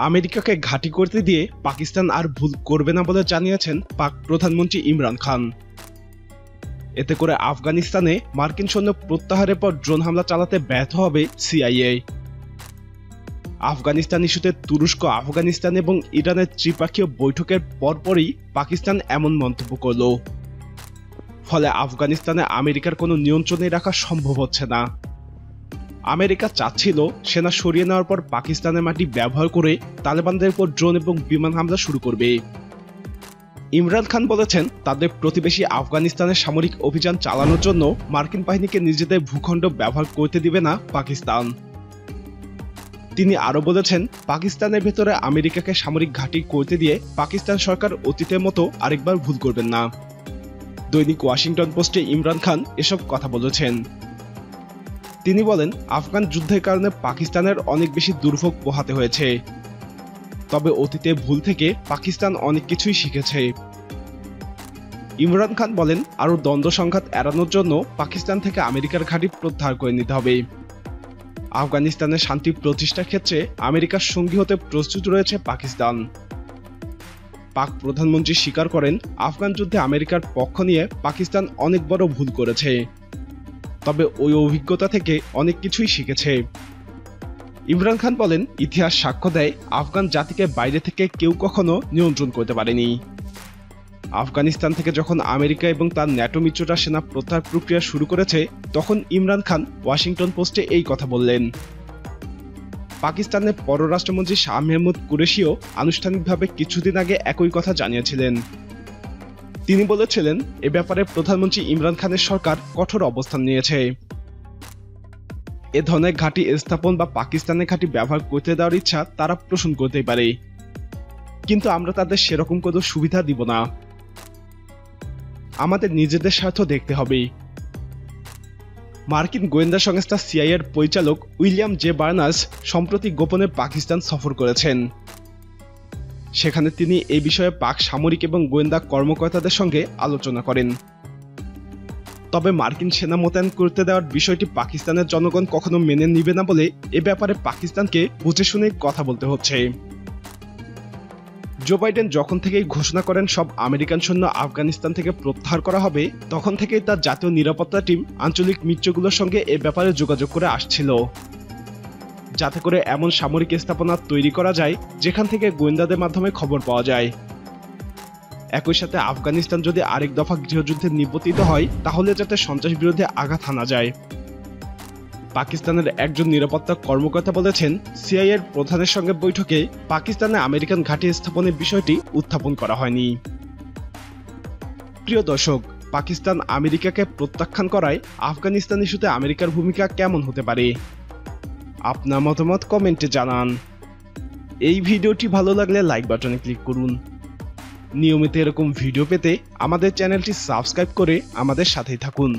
আমেরিকাকে ঘাঁটি করতে দিয়ে পাকিস্তান আর ভুল করবে না বলে জানিয়েছেন পাক প্রধানমন্ত্রী ইমরান খান। এতে করে আফগানিস্তানে মার্কিন সৈন্য প্রত্যাহারের পর ড্রোন হামলা চালাতে ব্যর্থ হবে সিআইএ। আফগানিস্তান ইস্যুতে তুরস্ক, আফগানিস্তান এবং ইরানের ত্রিপক্ষীয় বৈঠকের পরপরই পাকিস্তান এমন মন্তব্য করল। ফলে আফগানিস্তানে আমেরিকার কোনো নিয়ন্ত্রণে রাখা সম্ভব হচ্ছে না। আমেরিকা চাচ্ছিল সেনা সরিয়ে নেওয়ার পর পাকিস্তানের মাটি ব্যবহার করে তালেবানদের উপর ড্রোন এবং বিমান হামলা শুরু করবে। ইমরান খান বলেছেন, তাদের প্রতিবেশী আফগানিস্তানের সামরিক অভিযান চালানোর জন্য মার্কিন বাহিনীকে নিজেদের ভূখণ্ড ব্যবহার করতে দিবে না পাকিস্তান। তিনি আরও বলেছেন, পাকিস্তানের ভেতরে আমেরিকাকে সামরিক ঘাঁটি করতে দিয়ে পাকিস্তান সরকার অতীতের মতো আরেকবার ভুল করবেন না। দৈনিক ওয়াশিংটন পোস্টে ইমরান খান এসব কথা বলেছেন। তিনি বলেন, আফগান যুদ্ধের কারণে পাকিস্তানের অনেক বেশি দুর্ভোগ পোহাতে হয়েছে, তবে অতীতে ভুল থেকে পাকিস্তান অনেক কিছুই শিখেছে। ইমরান খান বলেন, আরও দ্বন্দ্ব সংঘাত এড়ানোর জন্য পাকিস্তান থেকে আমেরিকার ঘাঁটি প্রত্যাহার করে নিতে হবে। আফগানিস্তানের শান্তি প্রতিষ্ঠার ক্ষেত্রে আমেরিকার সঙ্গী হতে প্রস্তুত রয়েছে পাকিস্তান। পাক প্রধানমন্ত্রী স্বীকার করেন, আফগান যুদ্ধে আমেরিকার পক্ষ নিয়ে পাকিস্তান অনেক বড় ভুল করেছে, তবে ওই অভিজ্ঞতা থেকে অনেক কিছুই শিখেছে। ইমরান খান বলেন, ইতিহাস সাক্ষ্য দেয় আফগান জাতিকে বাইরে থেকে কেউ কখনো নিয়ন্ত্রণ করতে পারেনি। আফগানিস্তান থেকে যখন আমেরিকা এবং তার ন্যাটো মিত্ররা সেনা প্রত্যাহার প্রক্রিয়া শুরু করেছে, তখন ইমরান খান ওয়াশিংটন পোস্টে এই কথা বললেন। পাকিস্তানের পররাষ্ট্রমন্ত্রী শাহ মেহমুদ কুরেশিও আনুষ্ঠানিকভাবে কিছুদিন আগে একই কথা জানিয়েছিলেন। তিনি বলেছিলেন, এ ব্যাপারে প্রধানমন্ত্রী ইমরান খানের সরকার কঠোর অবস্থান নিয়েছে। এ ধরনের ঘাঁটি স্থাপন বা পাকিস্তানের ঘাঁটি ব্যবহার করতে দেওয়ার ইচ্ছা তারা পোষণ করতেই পারে, কিন্তু আমরা তাদের সেরকম কোনো সুবিধা দিব না। আমাদের নিজেদের স্বার্থ দেখতে হবে। মার্কিন গোয়েন্দা সংস্থা সিআইএর পরিচালক উইলিয়াম জে বার্নার্স সম্প্রতি গোপনে পাকিস্তান সফর করেছেন। সেখানে তিনি এই বিষয়ে পাক সামরিক এবং গোয়েন্দা কর্মকর্তাদের সঙ্গে আলোচনা করেন। তবে মার্কিন সেনা মোতায়েন করতে দেওয়ার বিষয়টি পাকিস্তানের জনগণ কখনো মেনে নিবে না বলে এ ব্যাপারে পাকিস্তানকে বুঝে শুনে কথা বলতে হচ্ছে। জো বাইডেন যখন থেকেই ঘোষণা করেন সব আমেরিকান সৈন্য আফগানিস্তান থেকে প্রত্যাহার করা হবে, তখন থেকেই তার জাতীয় নিরাপত্তা টিম আঞ্চলিক মিত্রগুলোর সঙ্গে এ ব্যাপারে যোগাযোগ করে আসছিল, যাতে করে এমন সামরিক স্থাপনা তৈরি করা যায় যেখান থেকে গোয়েন্দাদের মাধ্যমে খবর পাওয়া যায়। একই সাথে আফগানিস্তান যদি আরেক দফা গৃহযুদ্ধে নিপতিত হয়, তাহলে যাতে সন্ত্রাস বিরোধী আঘাত হানা যায়। পাকিস্তানের একজন নিরাপত্তা কর্মকর্তা বলেছেন, সিআইএর প্রধানের সঙ্গে বৈঠকে পাকিস্তানে আমেরিকান ঘাঁটি স্থাপনের বিষয়টি উত্থাপন করা হয়নি। প্রিয় দর্শক, পাকিস্তান আমেরিকাকে প্রত্যাখ্যান করায় আফগানিস্তান ইস্যুতে আমেরিকার ভূমিকা কেমন হতে পারে? আপনার মতামত কমেন্টে জানান। এই ভিডিওটি ভালো লাগলে লাইক বাটনে ক্লিক করুন। নিয়মিত এরকম ভিডিও পেতে আমাদের চ্যানেলটি সাবস্ক্রাইব করে আমাদের সাথেই থাকুন।